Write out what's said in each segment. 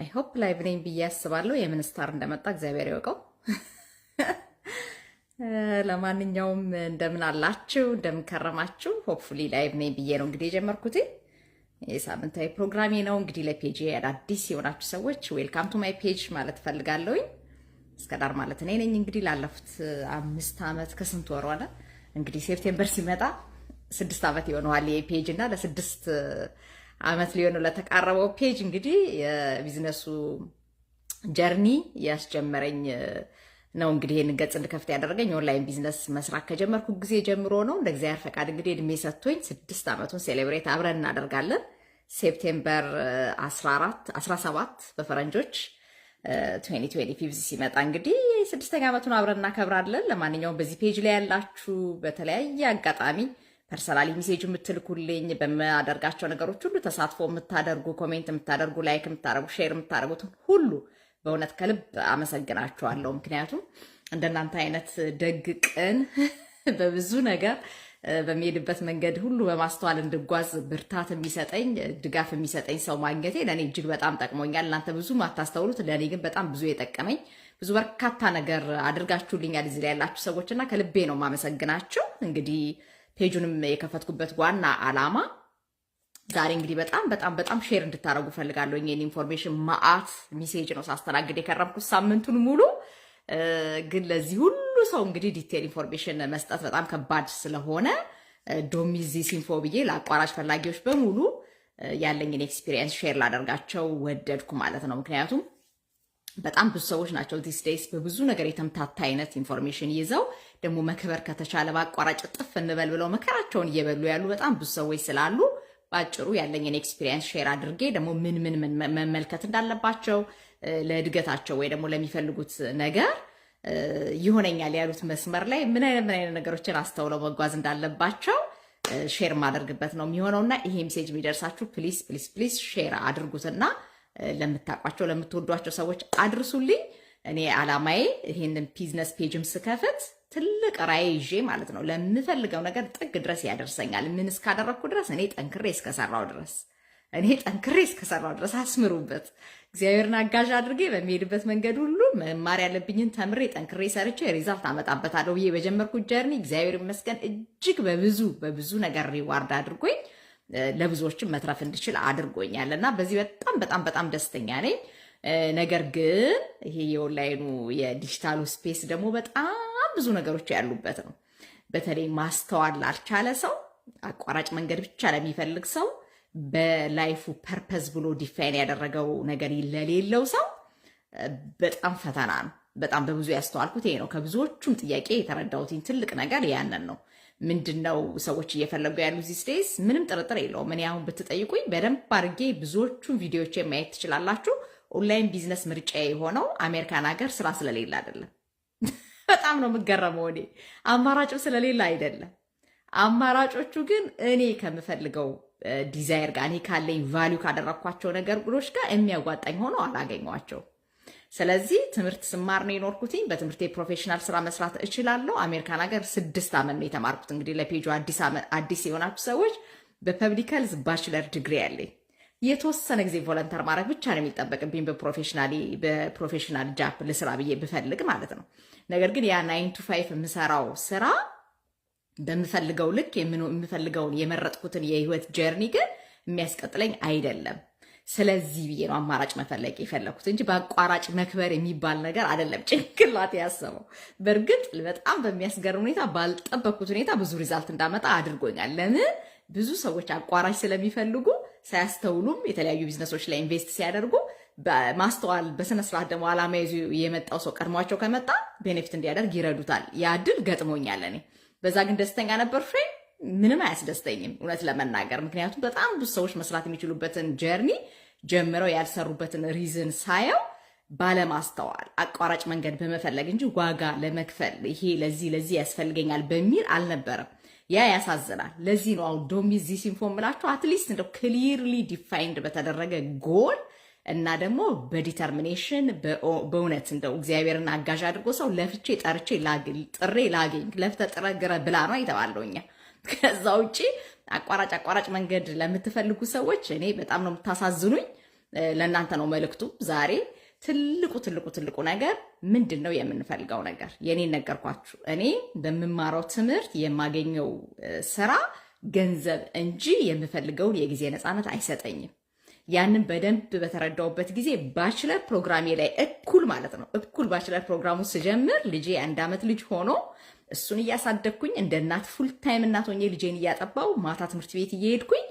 አይ ሆፕ ላይቭ ነኝ ብዬ አስባለሁ። የምን ስታር እንደመጣ እግዚአብሔር ያውቀው። ለማንኛውም እንደምን አላችሁ? እንደምን ከረማችሁ? ሆፕፉሊ ላይቭ ነኝ ብዬ ነው እንግዲህ የጀመርኩት። የሳምንታዊ ፕሮግራሜ ነው እንግዲህ። ለፔጅ አዲስ የሆናችሁ ሰዎች ዌልካም ቱ ማይ ፔጅ ማለት ፈልጋለሁኝ። እስከ ዳር ማለት እኔ ነኝ እንግዲህ ላለፉት 5 ዓመት ከስንት ወር ሆነ እንግዲህ ሴፕቴምበር ሲመጣ 6 ዓመት ይሆነዋል ይሄ ፔጅ እና ለ6 ዓመት ሊሆነው ለተቃረበው ፔጅ እንግዲህ የቢዝነሱ ጀርኒ ያስጀመረኝ ነው። እንግዲህ ይሄን ገጽ እንድከፍት ያደረገኝ ኦንላይን ቢዝነስ መስራት ከጀመርኩ ጊዜ ጀምሮ ነው። እንደ እግዚአብሔር ፈቃድ እንግዲህ እድሜ ሰጥቶኝ 6 ዓመቱን ሴሌብሬት አብረን እናደርጋለን። ሴፕቴምበር 17 በፈረንጆች 2025 ሲመጣ እንግዲህ 6ኛ ዓመቱን አብረን እናከብራለን። ለማንኛውም በዚህ ፔጅ ላይ ያላችሁ በተለያየ አጋጣሚ ፐርሰናሊ ሜሴጅ የምትልኩልኝ በማደርጋቸው ነገሮች ሁሉ ተሳትፎ የምታደርጉ፣ ኮሜንት የምታደርጉ፣ ላይክ የምታደርጉ፣ ሼር የምታደርጉትን ሁሉ በእውነት ከልብ አመሰግናችኋለሁ። ምክንያቱም እንደናንተ አይነት ደግ ቅን በብዙ ነገር በሚሄድበት መንገድ ሁሉ በማስተዋል እንድጓዝ ብርታት የሚሰጠኝ ድጋፍ የሚሰጠኝ ሰው ማግኘቴ ለእኔ እጅግ በጣም ጠቅሞኛል። እናንተ ብዙ ማታስተውሉት ለእኔ ግን በጣም ብዙ የጠቀመኝ ብዙ በርካታ ነገር አድርጋችሁልኛል እዚህ ላይ ያላችሁ ሰዎችና ከልቤ ነው የማመሰግናችሁ። እንግዲህ ፔጁንም የከፈትኩበት ዋና ዓላማ ዛሬ እንግዲህ በጣም ሼር እንድታደርጉ ፈልጋለሁ። ይሄን ኢንፎርሜሽን ማአት ሜሴጅ ነው ሳስተናግድ የከረምኩት ሳምንቱን ሙሉ። ግን ለዚህ ሁሉ ሰው እንግዲህ ዲቴል ኢንፎርሜሽን መስጠት በጣም ከባድ ስለሆነ ዶሚዚ ሲንፎ ብዬ ለአቋራጭ ፈላጊዎች በሙሉ ያለኝን ኤክስፒሪየንስ ሼር ላደርጋቸው ወደድኩ ማለት ነው። ምክንያቱም በጣም ብዙ ሰዎች ናቸው ዲስ ዴይስ በብዙ ነገር የተምታታ አይነት ኢንፎርሜሽን ይዘው ደግሞ መከበር ከተቻለ በአቋራጭ ጥፍ እንበል ብለው መከራቸውን እየበሉ ያሉ በጣም ብዙ ሰዎች ስላሉ ባጭሩ ያለኝን ኤክስፒሪየንስ ሼር አድርጌ ደግሞ ምን መመልከት እንዳለባቸው ለእድገታቸው ወይ ደግሞ ለሚፈልጉት ነገር ይሆነኛል ያሉት መስመር ላይ ምን አይነት ነገሮችን አስተውለው መጓዝ እንዳለባቸው ሼር ማደርግበት ነው የሚሆነውና ይሄ ሜሴጅ የሚደርሳችሁ ፕሊዝ ሼር አድርጉትና ለምታቋቸው ለምትወዷቸው ሰዎች አድርሱልኝ። እኔ ዓላማዬ ይሄንን ቢዝነስ ፔጅም ስከፍት ትልቅ ራዕይ ይዤ ማለት ነው ለምፈልገው ነገር ጥግ ድረስ ያደርሰኛል። ምን እስካደረኩ ድረስ እኔ ጠንክሬ እስከሰራው ድረስ አስምሩበት። እግዚአብሔርን አጋዥ አድርጌ በሚሄድበት መንገድ ሁሉ መማር ያለብኝን ተምሬ ጠንክሬ ሰርቼ ሪዛልት አመጣበታለሁ ብዬ በጀመርኩት ጀርኒ እግዚአብሔር ይመስገን እጅግ በብዙ ነገር ሪዋርድ አድርጎኝ ለብዙዎችም መትረፍ እንድችል አድርጎኛል እና በዚህ በጣም ደስተኛ ነኝ። ነገር ግን ይሄ የኦንላይኑ የዲጂታሉ ስፔስ ደግሞ በጣም ብዙ ነገሮች ያሉበት ነው። በተለይ ማስተዋል ላልቻለ ሰው፣ አቋራጭ መንገድ ብቻ ለሚፈልግ ሰው፣ በላይፉ ፐርፐዝ ብሎ ዲፋይን ያደረገው ነገር ለሌለው ሰው በጣም ፈተና ነው። በጣም በብዙ ያስተዋልኩት ይሄ ነው። ከብዙዎቹም ጥያቄ የተረዳሁትኝ ትልቅ ነገር ያንን ነው። ምንድነው ሰዎች እየፈለጉ ያሉ ዚስ ዴይስ? ምንም ጥርጥር የለውም። እኔ አሁን ብትጠይቁኝ በደንብ አድርጌ ብዙዎቹን ቪዲዮዎች ማየት ትችላላችሁ። ኦንላይን ቢዝነስ ምርጫ የሆነው አሜሪካን ሀገር ስራ ስለሌለ አይደለም። በጣም ነው የምገረመው። እኔ አማራጩ ስለሌለ አይደለም። አማራጮቹ ግን እኔ ከምፈልገው ዲዛይር ጋር እኔ ካለኝ ቫሊዩ ካደረኳቸው ነገሮች ጋር የሚያጓጣኝ ሆኖ አላገኘኋቸው። ስለዚህ ትምህርት ስማር ነው የኖርኩትኝ። በትምህርቴ ፕሮፌሽናል ስራ መስራት እችላለሁ። አሜሪካን ሀገር 6 ዓመት ነው የተማርኩት። እንግዲህ ለፔጁ አዲስ የሆናችሁ ሰዎች በፐብሊክ ሄልዝ ባችለር ዲግሪ ያለኝ፣ የተወሰነ ጊዜ ቮለንተር ማድረግ ብቻ ነው የሚጠበቅብኝ በፕሮፌሽናል ጃፕ ልስራ ብዬ ብፈልግ ማለት ነው። ነገር ግን ያ 9 to 5 የምሰራው ስራ በምፈልገው ልክ የምፈልገውን የመረጥኩትን የህይወት ጀርኒ ግን የሚያስቀጥለኝ አይደለም። ስለዚህ ብዬ ነው አማራጭ መፈለግ የፈለኩት እንጂ በአቋራጭ መክበር የሚባል ነገር አይደለም ጭንቅላት ያሰበው። በእርግጥ በጣም በሚያስገርም ሁኔታ ባልጠበቅኩት ሁኔታ ብዙ ሪዛልት እንዳመጣ አድርጎኛል። ለምን? ብዙ ሰዎች አቋራጭ ስለሚፈልጉ ሳያስተውሉም የተለያዩ ቢዝነሶች ላይ ኢንቨስት ሲያደርጉ በማስተዋል በስነስርዓት ደግሞ ዓላማ ይዞ የመጣው ሰው ቀድሟቸው ከመጣ ቤኔፊት እንዲያደርግ ይረዱታል። ያ ድል ገጥሞኛል እኔ። በዛ ግን ደስተኛ ነበር? ምንም አያስደስተኝም እውነት ለመናገር። ምክንያቱም በጣም ብዙ ሰዎች መስራት የሚችሉበትን ጀርኒ ጀምረው ያልሰሩበትን ሪዝን ሳየው ባለማስተዋል አቋራጭ መንገድ በመፈለግ እንጂ ዋጋ ለመክፈል ይሄ ለዚህ ያስፈልገኛል በሚል አልነበረም። ያ ያሳዝናል። ለዚህ ነው አሁን ዶሚዚ ሲንፎ ምላችሁ አትሊስት እንደው ክሊርሊ ዲፋይንድ በተደረገ ጎል እና ደግሞ በዲተርሚኔሽን በእውነት እንደው እግዚአብሔርን አጋዥ አድርጎ ሰው ለፍቼ ጥሬ ላገኝ ለፍተ ጥረ ግረ ብላ ነው የተባለውኛ። ከዛ ውጪ አቋራጭ መንገድ ለምትፈልጉ ሰዎች እኔ በጣም ነው የምታሳዝኑኝ። ለእናንተ ነው መልእክቱ ዛሬ። ትልቁ ነገር ምንድን ነው የምንፈልገው ነገር? የኔን ነገርኳችሁ። እኔ በምማረው ትምህርት የማገኘው ስራ ገንዘብ እንጂ የምፈልገውን የጊዜ ነፃነት አይሰጠኝም። ያንን በደንብ በተረዳውበት ጊዜ ባችለር ፕሮግራሜ ላይ እኩል ማለት ነው ባችለር ፕሮግራሙ ስጀምር ልጄ 1 ዓመት ልጅ ሆኖ እሱን እያሳደግኩኝ እንደ እናት ፉል ታይም እናት ሆኜ ልጄን እያጠባው ማታ ትምህርት ቤት እየሄድኩኝ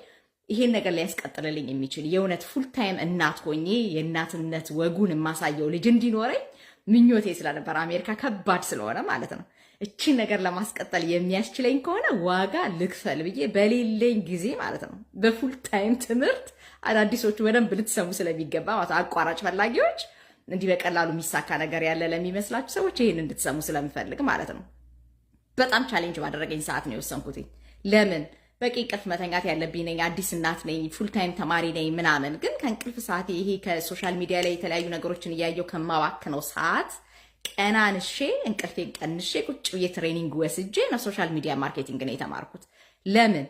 ይሄን ነገር ሊያስቀጥልልኝ የሚችል የእውነት ፉል ታይም እናት ሆኜ የእናትነት ወጉን የማሳየው ልጅ እንዲኖረኝ ምኞቴ ስለነበር አሜሪካ ከባድ ስለሆነ ማለት ነው እቺን ነገር ለማስቀጠል የሚያስችለኝ ከሆነ ዋጋ ልክፈል ብዬ በሌለኝ ጊዜ ማለት ነው በፉል ታይም ትምህርት አዳዲሶቹ በደንብ ልትሰሙ ስለሚገባ ማለት አቋራጭ ፈላጊዎች እንዲህ በቀላሉ የሚሳካ ነገር ያለ ለሚመስላችሁ ሰዎች ይሄን እንድትሰሙ ስለምፈልግ ማለት ነው። በጣም ቻሌንጅ ባደረገኝ ሰዓት ነው የወሰንኩት። ለምን በቂ እንቅልፍ መተኛት ያለብኝ ነኝ፣ አዲስ እናት ነኝ፣ ፉል ታይም ተማሪ ነኝ ምናምን። ግን ከእንቅልፍ ሰዓት ይሄ ከሶሻል ሚዲያ ላይ የተለያዩ ነገሮችን እያየው ከማባክነው ሰዓት ቀናንሼ እንቅልፌን ቀንሼ ቁጭ ብዬ ትሬኒንግ ወስጄ ነው ሶሻል ሚዲያ ማርኬቲንግ ነው የተማርኩት። ለምን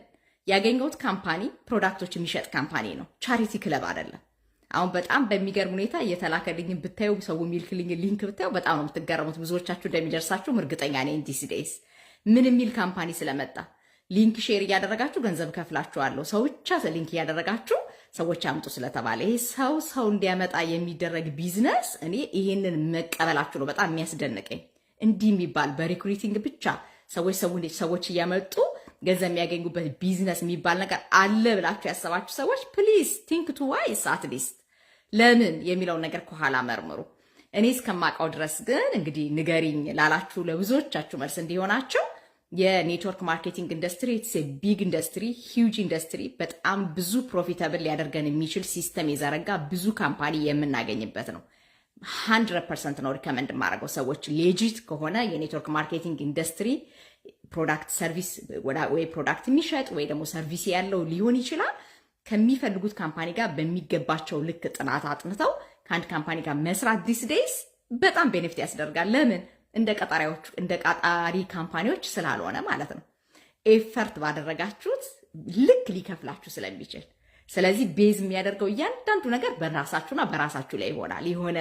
ያገኘሁት ካምፓኒ ፕሮዳክቶች የሚሸጥ ካምፓኒ ነው፣ ቻሪቲ ክለብ አይደለም። አሁን በጣም በሚገርም ሁኔታ እየተላከልኝ ብታዩ ሰው የሚልክልኝ ሊንክ ብታዩ በጣም ነው የምትገረሙት። ብዙዎቻችሁ እንደሚደርሳችሁም እርግጠኛ ነኝ። ዲስ ዴይስ ምን የሚል ካምፓኒ ስለመጣ ሊንክ ሼር እያደረጋችሁ ገንዘብ ከፍላችኋለሁ። ሰው ብቻ ሊንክ እያደረጋችሁ ሰዎች አምጡ ስለተባለ ይሄ ሰው እንዲያመጣ የሚደረግ ቢዝነስ እኔ ይሄንን መቀበላችሁ ነው በጣም የሚያስደንቀኝ። እንዲህ የሚባል በሪክሩቲንግ ብቻ ሰዎች እያመጡ ገንዘብ የሚያገኙበት ቢዝነስ የሚባል ነገር አለ ብላችሁ ያሰባችሁ ሰዎች ፕሊዝ ቲንክ ቱ ዋይስ አትሊስት ለምን የሚለውን ነገር ከኋላ መርምሩ። እኔ እስከማውቀው ድረስ ግን እንግዲህ ንገሪኝ ላላችሁ ለብዙዎቻችሁ መልስ እንዲሆናቸው የኔትወርክ ማርኬቲንግ ኢንዱስትሪ ኢትስ ቢግ ኢንዱስትሪ፣ ሂውጅ ኢንዱስትሪ፣ በጣም ብዙ ፕሮፊታብል ሊያደርገን የሚችል ሲስተም የዘረጋ ብዙ ካምፓኒ የምናገኝበት ነው። 100% ነው ሪከመንድ የማደርገው ሰዎች ሌጂት ከሆነ የኔትወርክ ማርኬቲንግ ኢንዱስትሪ ፕሮዳክት ሰርቪስ ወይ ፕሮዳክት የሚሸጥ ወይ ደግሞ ሰርቪስ ያለው ሊሆን ይችላል ከሚፈልጉት ካምፓኒ ጋር በሚገባቸው ልክ ጥናት አጥንተው ከአንድ ካምፓኒ ጋር መስራት ዲስ ዴይስ በጣም ቤኔፊት ያስደርጋል። ለምን እንደ ቀጣሪ ካምፓኒዎች ስላልሆነ ማለት ነው። ኤፈርት ባደረጋችሁት ልክ ሊከፍላችሁ ስለሚችል ስለዚህ ቤዝ የሚያደርገው እያንዳንዱ ነገር በራሳችሁና በራሳችሁ ላይ ይሆናል። የሆነ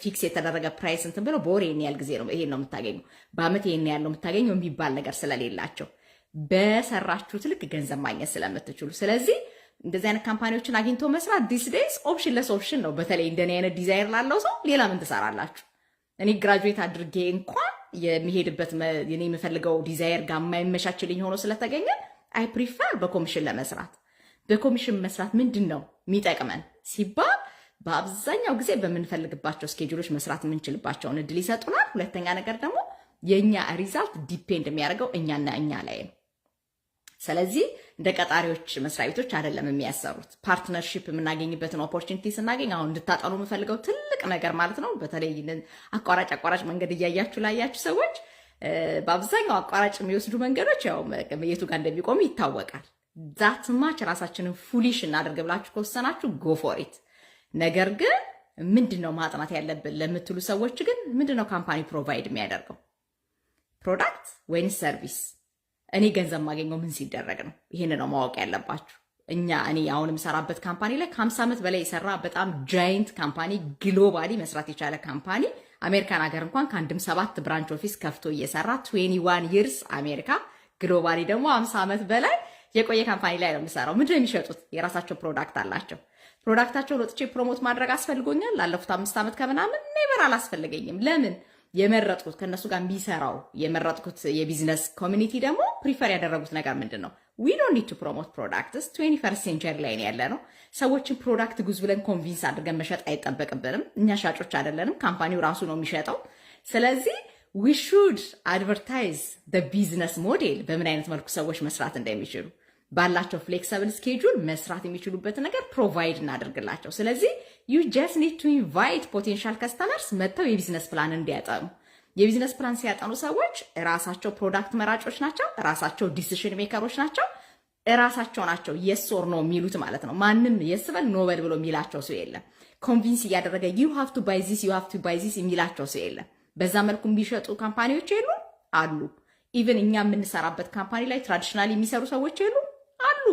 ፊክስ የተደረገ ፕራይስ እንትን ብለው በወር ይሄን ያህል ጊዜ ነው ይሄን ነው የምታገኘው፣ በአመት ይሄን ያህል ነው የምታገኘው የሚባል ነገር ስለሌላቸው በሰራችሁት ልክ ገንዘብ ማግኘት ስለምትችሉ፣ ስለዚህ እንደዚህ አይነት ካምፓኒዎችን አግኝቶ መስራት ዲስ ዴይስ ኦፕሽን ለስ ኦፕሽን ነው። በተለይ እንደኔ አይነት ዲዛይር ላለው ሰው ሌላ ምን ትሰራላችሁ? እኔ ግራጁዌት አድርጌ እንኳን የሚሄድበት የኔ የምፈልገው ዲዛይር ጋር የማይመቻችልኝ ሆኖ ስለተገኘ አይ ፕሪፈር በኮሚሽን ለመስራት። በኮሚሽን መስራት ምንድን ነው የሚጠቅመን ሲባል በአብዛኛው ጊዜ በምንፈልግባቸው ስኬጁሎች መስራት የምንችልባቸውን እድል ይሰጡናል። ሁለተኛ ነገር ደግሞ የእኛ ሪዛልት ዲፔንድ የሚያደርገው እኛና እኛ ላይ ነው። ስለዚህ እንደ ቀጣሪዎች መስሪያ ቤቶች አይደለም የሚያሰሩት። ፓርትነርሺፕ የምናገኝበትን ኦፖርቹኒቲ ስናገኝ አሁን እንድታጠኑ የምፈልገው ትልቅ ነገር ማለት ነው። በተለይ አቋራጭ መንገድ እያያችሁ ላያችሁ ሰዎች በአብዛኛው አቋራጭ የሚወስዱ መንገዶች ያው የቱ ጋር እንደሚቆሙ ይታወቃል። ዛት ማች ራሳችንን ፉሊሽ እናደርግ ብላችሁ ከወሰናችሁ ጎ ፎር ኢት። ነገር ግን ምንድነው ማጥናት ያለብን ለምትሉ ሰዎች ግን ምንድነው ካምፓኒ ፕሮቫይድ የሚያደርገው ፕሮዳክት ወይንስ ሰርቪስ? እኔ ገንዘብ ማገኘው ምን ሲደረግ ነው? ይሄን ነው ማወቅ ያለባችሁ። እኔ አሁን የምሰራበት ካምፓኒ ላይ ከ50 ዓመት በላይ የሰራ በጣም ጃይንት ካምፓኒ ግሎባሊ መስራት የቻለ ካምፓኒ አሜሪካን ሀገር እንኳን ከአንድም 7 ብራንች ኦፊስ ከፍቶ እየሰራ 21 ይርስ አሜሪካ ግሎባሊ ደግሞ 50 ዓመት በላይ የቆየ ካምፓኒ ላይ ነው የምሰራው። ምንድነው የሚሸጡት? የራሳቸው ፕሮዳክት አላቸው። ፕሮዳክታቸው ለጥቼ ፕሮሞት ማድረግ አስፈልጎኛል? ላለፉት 5 ዓመት ከምናምን ኔቨር አላስፈልገኝም። ለምን? የመረጥኩት ከነሱ ጋር የሚሰራው የመረጥኩት የቢዝነስ ኮሚኒቲ ደግሞ ፕሪፈር ያደረጉት ነገር ምንድን ነው? ዊ ዶንት ኒድ ቱ ፕሮሞት ፕሮዳክትስ 21 ሴንቸሪ ላይ ነው ያለ ነው። ሰዎችን ፕሮዳክት ጉዝ ብለን ኮንቪንስ አድርገን መሸጥ አይጠበቅብንም። እኛ ሻጮች አይደለንም፣ ካምፓኒው ራሱ ነው የሚሸጠው። ስለዚህ ዊ ሹድ አድቨርታይዝ ቢዝነስ ሞዴል በምን አይነት መልኩ ሰዎች መስራት እንደሚችሉ ባላቸው ፍሌክሲብል ስኬጁል መስራት የሚችሉበት ነገር ፕሮቫይድ እናደርግላቸው። ስለዚህ ዩ ጀስት ኒድ ቱ ኢንቫይት ፖቴንሻል ከስተመርስ መጥተው የቢዝነስ ፕላን እንዲያጠኑ። የቢዝነስ ፕላን ሲያጠኑ ሰዎች ራሳቸው ፕሮዳክት መራጮች ናቸው፣ ራሳቸው ዲሲሽን ሜከሮች ናቸው፣ ራሳቸው ናቸው የስ ኦር ኖ የሚሉት ማለት ነው። ማንም የስ በል ኖ በል ብሎ የሚላቸው ሰው የለም። ኮንቪንስ እያደረገ ዩ ሃቭ ቱ ባይ ዚስ ዩ ሃቭ ቱ ባይ ዚስ የሚላቸው ሰው የለም። በዛ መልኩ የሚሸጡ ካምፓኒዎች የሉ አሉ። ኢቨን እኛ የምንሰራበት ካምፓኒ ላይ ትራዲሽናል የሚሰሩ ሰዎች የሉ አሉ።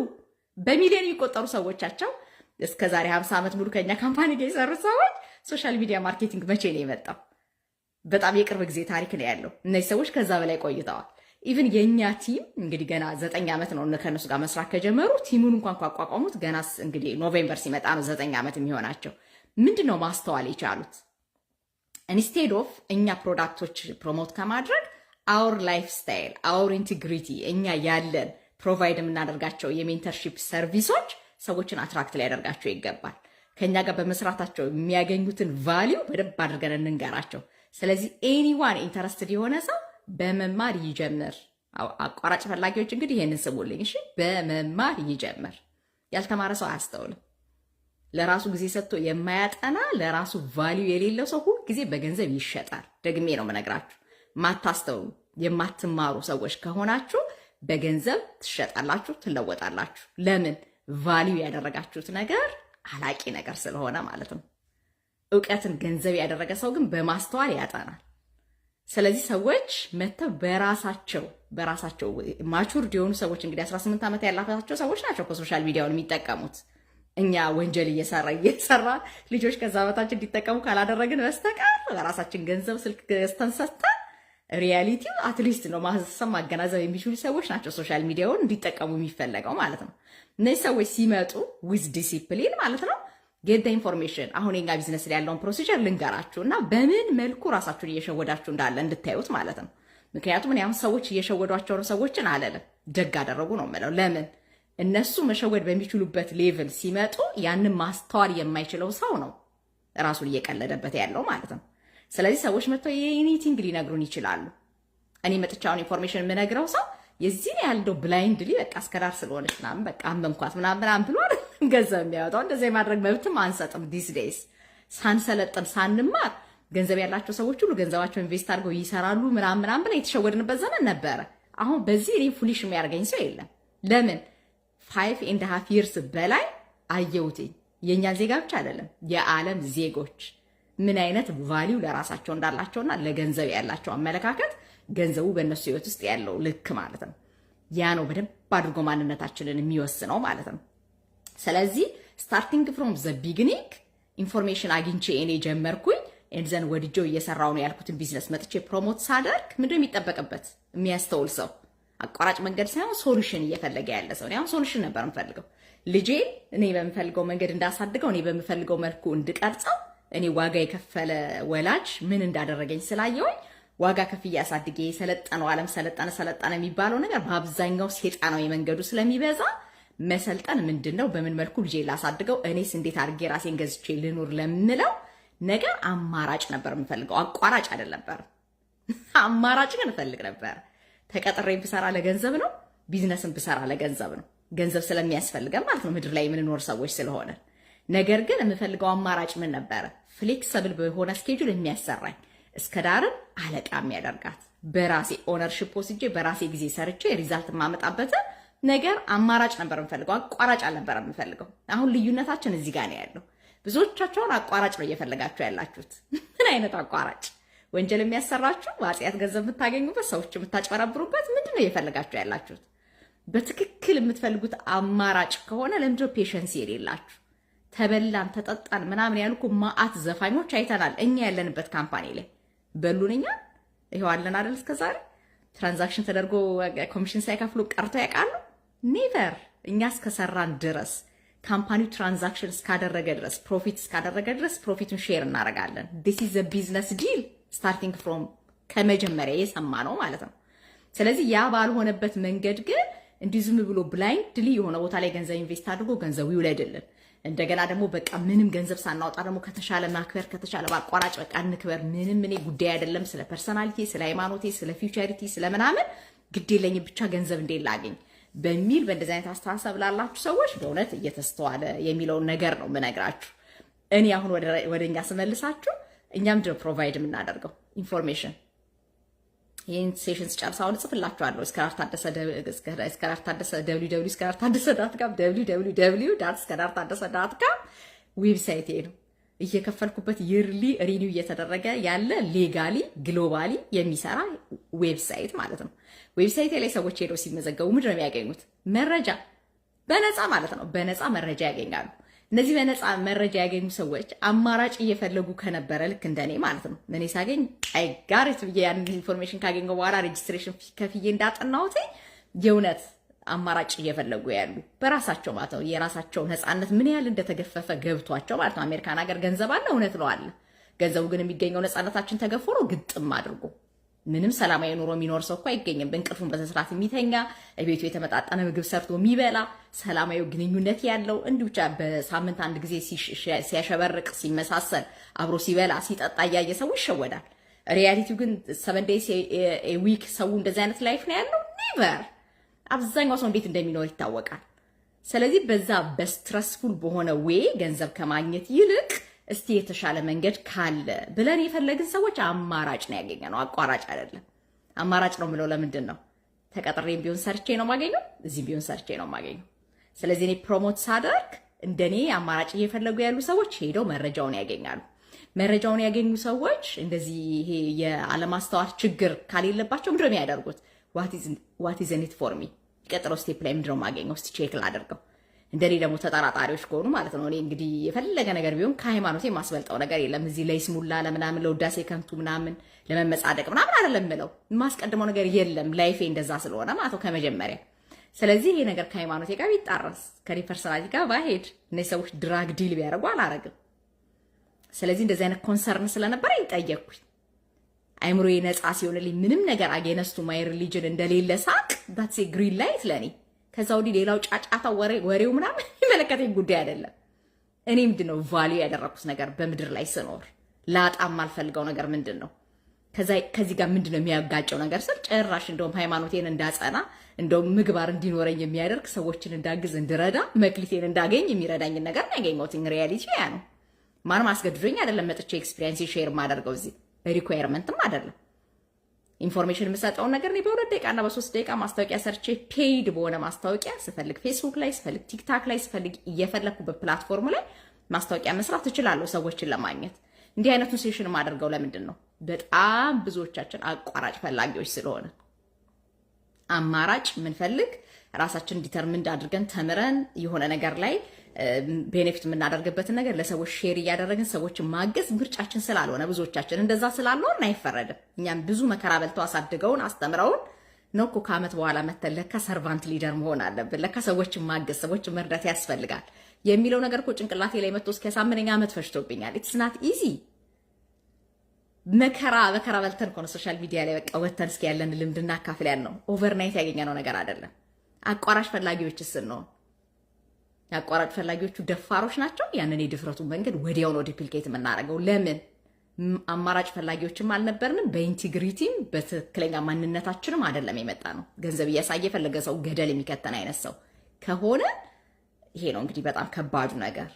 በሚሊዮን የሚቆጠሩ ሰዎቻቸው እስከ ዛሬ 50 ዓመት ሙሉ ከኛ ካምፓኒ ጋር የሰሩ ሰዎች ሶሻል ሚዲያ ማርኬቲንግ መቼ ነው የመጣው? በጣም የቅርብ ጊዜ ታሪክ ነው ያለው። እነዚህ ሰዎች ከዛ በላይ ቆይተዋል። ኢቭን የኛ ቲም እንግዲህ ገና 9 ዓመት ነው ከነሱ ጋር መስራት ከጀመሩ። ቲሙን እንኳን ካቋቋሙት ገና እንግዲህ ኖቬምበር ሲመጣ ነው 9 ዓመት የሚሆናቸው። ምንድን ነው ማስተዋል የቻሉት? ኢንስቴድ ኦፍ እኛ ፕሮዳክቶች ፕሮሞት ከማድረግ አውር ላይፍ ስታይል አውር ኢንቴግሪቲ እኛ ያለን ፕሮቫይድ የምናደርጋቸው የሜንተርሺፕ ሰርቪሶች ሰዎችን አትራክት ሊያደርጋቸው ይገባል። ከኛ ጋር በመስራታቸው የሚያገኙትን ቫሊዩ በደንብ አድርገን እንንገራቸው። ስለዚህ ኤኒዋን ኢንተረስትድ የሆነ ሰው በመማር ይጀምር። አቋራጭ ፈላጊዎች እንግዲህ ይሄንን ስሙልኝ እሺ። በመማር ይጀምር። ያልተማረ ሰው አያስተውልም። ለራሱ ጊዜ ሰጥቶ የማያጠና ለራሱ ቫሊዩ የሌለው ሰው ሁሉ ጊዜ በገንዘብ ይሸጣል። ደግሜ ነው የምነግራችሁ። ማታስተውሉ የማትማሩ ሰዎች ከሆናችሁ በገንዘብ ትሸጣላችሁ፣ ትለወጣላችሁ። ለምን? ቫሊዩ ያደረጋችሁት ነገር አላቂ ነገር ስለሆነ ማለት ነው። እውቀትን ገንዘብ ያደረገ ሰው ግን በማስተዋል ያጠናል። ስለዚህ ሰዎች መተው በራሳቸው ማቹርድ የሆኑ ሰዎች እንግዲህ 18 ዓመት ያላቸው ሰዎች ናቸው ከሶሻል ሚዲያውን የሚጠቀሙት። እኛ ወንጀል እየሰራ ልጆች ከዛ በታች እንዲጠቀሙ ካላደረግን በስተቀር በራሳችን ገንዘብ ስልክ ገዝተን ሰጥተን ሪያሊቲው አትሊስት ነው ማሰብ ማገናዘብ የሚችሉ ሰዎች ናቸው ሶሻል ሚዲያውን እንዲጠቀሙ የሚፈለገው ማለት ነው። እነዚህ ሰዎች ሲመጡ ዊዝ ዲሲፕሊን ማለት ነው ጌት ኢንፎርሜሽን። አሁን የኛ ቢዝነስ ላይ ያለውን ፕሮሲጀር ልንገራችሁ እና በምን መልኩ ራሳችሁን እየሸወዳችሁ እንዳለ እንድታዩት ማለት ነው። ምክንያቱም እኔ አሁን ሰዎች እየሸወዷቸው ነው ሰዎችን አለለም፣ ደግ አደረጉ ነው የምለው። ለምን? እነሱ መሸወድ በሚችሉበት ሌቭል ሲመጡ ያንን ማስተዋል የማይችለው ሰው ነው ራሱን እየቀለደበት ያለው ማለት ነው። ስለዚህ ሰዎች መጥተው የኤኒቲንግ ሊነግሩን ይችላሉ። እኔ መጥቻውን ኢንፎርሜሽን የምነግረው ሰው የዚህን ያልደው ብላይንድሊ በቃ እስከዳር ስለሆነች ምናምን በቃ አመንኳት ምናምን ብሎ ገንዘብ የሚያወጣው እንደዚህ የማድረግ መብትም አንሰጥም። ዲስ ዴይስ ሳንሰለጥን ሳንማር ገንዘብ ያላቸው ሰዎች ሁሉ ገንዘባቸው ኢንቨስት አድርገው ይሰራሉ ምናምን ብለን የተሸወድንበት ዘመን ነበረ። አሁን በዚህ እኔ ፉሊሽ የሚያደርገኝ ሰው የለም። ለምን 5.5 years በላይ አየሁትኝ። የእኛን ዜጋ ብቻ አይደለም የዓለም ዜጎች ምን አይነት ቫሊዩ ለራሳቸው እንዳላቸውና ለገንዘብ ያላቸው አመለካከት ገንዘቡ በእነሱ ህይወት ውስጥ ያለው ልክ ማለት ነው። ያ ነው በደንብ አድርጎ ማንነታችንን የሚወስነው ማለት ነው። ስለዚህ ስታርቲንግ ፍሮም ዘ ቢግኒንግ ኢንፎርሜሽን አግኝቼ እኔ ጀመርኩኝ። ኤንዘን ወድጄው እየሰራው ነው ያልኩትን ቢዝነስ መጥቼ ፕሮሞት ሳደርግ ምንድነው የሚጠበቅበት? የሚያስተውል ሰው አቋራጭ መንገድ ሳይሆን ሶሉሽን እየፈለገ ያለ ሰው። አሁን ሶሉሽን ነበር የምፈልገው። ልጄን እኔ በምፈልገው መንገድ እንዳሳድገው፣ እኔ በምፈልገው መልኩ እንድቀርጸው፣ እኔ ዋጋ የከፈለ ወላጅ ምን እንዳደረገኝ ስላየውኝ ዋጋ ከፍዬ አሳድጌ የሰለጠነው ዓለም ሰለጠነ የሚባለው ነገር በአብዛኛው ሴጣናዊ መንገዱ ስለሚበዛ መሰልጠን ምንድነው? በምን መልኩ ልጄ ላሳድገው፣ እኔስ እንዴት አድርጌ ራሴን ገዝቼ ልኑር ለምንለው ነገር አማራጭ ነበር የምፈልገው። አቋራጭ አይደል ነበር። አማራጭ ግን እፈልግ ነበር። ተቀጥሬ ብሰራ ለገንዘብ ነው፣ ቢዝነስን ብሰራ ለገንዘብ ነው። ገንዘብ ስለሚያስፈልገን ማለት ነው፣ ምድር ላይ የምንኖር ሰዎች ስለሆነ። ነገር ግን የምፈልገው አማራጭ ምን ነበረ? ፍሌክሰብል በሆነ ስኬጁል የሚያሰራኝ እስከ ዳርም አለቃ የሚያደርጋት በራሴ ኦነርሺፕ ወስጄ በራሴ ጊዜ ሰርቼ ሪዛልት የማመጣበት ነገር አማራጭ ነበር የምፈልገው። አቋራጭ አልነበረ የምፈልገው። አሁን ልዩነታችን እዚህ ጋር ነው ያለው። ብዙዎቻቸውን አቋራጭ ነው እየፈለጋችሁ ያላችሁት። ምን አይነት አቋራጭ? ወንጀል የሚያሰራችሁ፣ በኃጢአት ገንዘብ የምታገኙበት፣ ሰዎች የምታጭበረብሩበት ምንድን ነው እየፈለጋችሁ ያላችሁት? በትክክል የምትፈልጉት አማራጭ ከሆነ ለምንድን ነው ፔሸንስ የሌላችሁ? ተበላን ተጠጣን ምናምን ያልኩ ማአት ዘፋኞች አይተናል። እኛ ያለንበት ካምፓኒ ላይ በሉን። እኛ ይሄው አለን አይደል? እስከዛሬ ትራንዛክሽን ተደርጎ ኮሚሽን ሳይከፍሉ ቀርተው ያውቃሉ? ኔቨር። እኛ እስከሰራን ድረስ ካምፓኒው ትራንዛክሽን እስካደረገ ድረስ ፕሮፊት እስካደረገ ድረስ ፕሮፊቱን ሼር እናደርጋለን። ዲስ ኢዝ ዘ ቢዝነስ ዲል ስታርቲንግ ፍሮም ከመጀመሪያ የሰማ ነው ማለት ነው። ስለዚህ ያ ባልሆነበት መንገድ ግን እንዲህ ዝም ብሎ ብላይንድሊ የሆነ ቦታ ላይ ገንዘብ ኢንቨስት አድርጎ ገንዘቡ ይውለድልን፣ እንደገና ደግሞ በቃ ምንም ገንዘብ ሳናወጣ ደግሞ ከተሻለ ማክበር፣ ከተሻለ በአቋራጭ በቃ እንክበር፣ ምንም እኔ ጉዳይ አይደለም፣ ስለ ፐርሰናሊቲ፣ ስለ ሃይማኖቴ፣ ስለ ፊውቸሪቲ፣ ስለምናምን ግድ የለኝም ብቻ ገንዘብ እንዴት ላገኝ በሚል በእንደዚህ አይነት አስተሳሰብ ላላችሁ ሰዎች በእውነት እየተስተዋለ የሚለውን ነገር ነው የምነግራችሁ። እኔ አሁን ወደኛ ስመልሳችሁ እኛ ምንድነው ፕሮቫይድ የምናደርገው ኢንፎርሜሽን። ይህን ሴሽን ስጨርስ አሁን እጽፍላችኋለሁ። እስከዳር ታደሰ www.እስከዳርታደሰ.com www.እስከዳርታደሰ.com ዌብሳይቴ ነው። እየከፈልኩበት ይርሊ ሪኒው እየተደረገ ያለ ሌጋሊ ግሎባሊ የሚሰራ ዌብሳይት ማለት ነው። ዌብሳይቴ ላይ ሰዎች ሄደው ሲመዘገቡ ምንድን ነው የሚያገኙት? መረጃ በነፃ ማለት ነው። በነፃ መረጃ ያገኛሉ። እነዚህ በነፃ መረጃ ያገኙ ሰዎች አማራጭ እየፈለጉ ከነበረ ልክ እንደኔ ማለት ነው። እኔ ሳገኝ አይ ጋሪት ብዬ ያን ኢንፎርሜሽን ካገኘው በኋላ ሬጅስትሬሽን ከፍዬ እንዳጠናሁት የእውነት አማራጭ እየፈለጉ ያሉ በራሳቸው ማለት ነው የራሳቸው ነፃነት ምን ያህል እንደተገፈፈ ገብቷቸው ማለት ነው። አሜሪካን ሀገር ገንዘብ አለ፣ እውነት ነው አለ። ገንዘቡ ግን የሚገኘው ነፃነታችን ተገፎ ነው ግጥም አድርጎ። ምንም ሰላማዊ ኑሮ የሚኖር ሰው እኮ አይገኝም። በእንቅልፉን በስርዓት የሚተኛ ቤቱ የተመጣጠነ ምግብ ሰርቶ የሚበላ ሰላማዊ ግንኙነት ያለው እንዲሁ ብቻ በሳምንት አንድ ጊዜ ሲያሸበርቅ ሲመሳሰል አብሮ ሲበላ ሲጠጣ እያየ ሰው ይሸወዳል። ሪያሊቲው ግን 7 days a week ሰው እንደዚህ አይነት ላይፍ ነው ያለው። ኔቨር አብዛኛው ሰው እንዴት እንደሚኖር ይታወቃል። ስለዚህ በዛ በስትረስፉል በሆነ ዌይ ገንዘብ ከማግኘት ይልቅ እስቲ የተሻለ መንገድ ካለ ብለን የፈለግን ሰዎች አማራጭ ነው ያገኘነው፣ አቋራጭ አይደለም። አማራጭ ነው የምለው ለምንድን ነው? ተቀጥሬም ቢሆን ሰርቼ ነው የማገኘው፣ እዚህም ቢሆን ሰርቼ ነው የማገኘው። ስለዚህ እኔ ፕሮሞት ሳደርግ እንደኔ አማራጭ እየፈለጉ ያሉ ሰዎች ሄደው መረጃውን ያገኛሉ። መረጃውን ያገኙ ሰዎች እንደዚህ ይሄ የአለማስተዋል ችግር ካሌለባቸው ምንድነው የሚያደርጉት? ዋት ኢዝ ኢን ኢት ፎር ሚ፣ ቀጥሎ ስቴፕ ላይ ምንድነው የማገኘው? እስቲ ቼክ ላደርገው። እንደኔ ደግሞ ተጠራጣሪዎች ከሆኑ ማለት ነው እኔ እንግዲህ የፈለገ ነገር ቢሆን ከሃይማኖት የማስበልጠው ነገር የለም። እዚህ ላይ ስሙላ ለምናምን ለውዳሴ ከንቱ ምናምን ለመመጻደቅ ምናምን አይደለም ምለው፣ የማስቀድመው ነገር የለም። ላይፌ እንደዛ ስለሆነ ማለት ነው ከመጀመሪያ። ስለዚህ ይሄ ነገር ከሃይማኖቴ ጋር ቢጣረስ ከኔ ፐርሰናሊቲ ጋር ባሄድ እነዚህ ሰዎች ድራግ ዲል ቢያደርጉ አላረግም። ስለዚህ እንደዚህ አይነት ኮንሰርን ስለነበረ ይጠየቅኩኝ። አይምሮዬ ነፃ ሲሆንልኝ ምንም ነገር አጌነስቱ ማይ ሪሊጅን እንደሌለ ሳቅ ዳትስ ግሪን ላይት ለኔ። ከዛ ወዲህ ሌላው ጫጫታ ወሬው ምናምን የሚመለከተኝ ጉዳይ አይደለም። እኔ ምንድነው ቫልዩ ያደረኩት ነገር በምድር ላይ ስኖር ላጣም አልፈልገው ነገር ምንድነው? ከዚህ ጋር ምንድነው የሚያጋጨው ነገር ስል ጭራሽ እንደውም ሃይማኖቴን እንዳጸና እንደውም ምግባር እንዲኖረኝ የሚያደርግ ሰዎችን እንዳግዝ እንድረዳ መክሊቴን እንዳገኝ የሚረዳኝን ነገር ነው ያገኘሁት። ሪያሊቲ ያ ነው። ማንም አስገድዶኝ አይደለም መጥቼ ኤክስፒሪየንስ ሼር ማደርገው እዚህ ሪኳየርመንትም አይደለም። ኢንፎርሜሽን የምሰጠውን ነገር እኔ በ2 ደቂቃና በ3 ደቂቃ ማስታወቂያ ሰርቼ ፔይድ በሆነ ማስታወቂያ ስፈልግ ፌስቡክ ላይ ስፈልግ ቲክታክ ላይ ስፈልግ እየፈለኩ በፕላትፎርም ላይ ማስታወቂያ መስራት እችላለሁ ሰዎችን ለማግኘት። እንዲህ አይነቱን ሴሽን የማደርገው ለምንድን ነው? በጣም ብዙዎቻችን አቋራጭ ፈላጊዎች ስለሆነ አማራጭ ምንፈልግ ራሳችን ዲተርሚንድ አድርገን ተምረን የሆነ ነገር ላይ ቤኔፊት የምናደርግበትን ነገር ለሰዎች ሼር እያደረግን ሰዎችን ማገዝ ምርጫችን ስላልሆነ ብዙዎቻችን እንደዛ ስላልሆነ አይፈረድም። እኛም ብዙ መከራ በልተው አሳድገውን አስተምረውን ነው እኮ ከዓመት በኋላ መተን ለካ ሰርቫንት ሊደር መሆን አለብን፣ ለካ ሰዎችን ማገዝ ሰዎችን መርዳት ያስፈልጋል የሚለው ነገር እኮ ጭንቅላቴ ላይ መጥቶ እስኪያሳምነኝ ዓመት ፈጅቶብኛል። ኢትስ ናት ኢዚ። መከራ በልተን እኮ ነው ሶሻል ሚዲያ ላይ በቃ ወተን እስኪ ያለን ልምድና አካፍል ያልነው ኦቨርናይት ያገኘነው ነገር አይደለም። አቋራጭ ፈላጊዎችስ ነው? የአቋራጭ ፈላጊዎቹ ደፋሮች ናቸው። ያንን የድፍረቱን መንገድ ወዲያው ነው ዲፕሊኬት የምናደርገው። ለምን አማራጭ ፈላጊዎችም አልነበርንም። በኢንቴግሪቲም በትክክለኛ ማንነታችንም አይደለም የመጣ ነው። ገንዘብ እያሳየ የፈለገ ሰው ገደል የሚከተን አይነት ሰው ከሆነ ይሄ ነው እንግዲህ በጣም ከባዱ ነገር።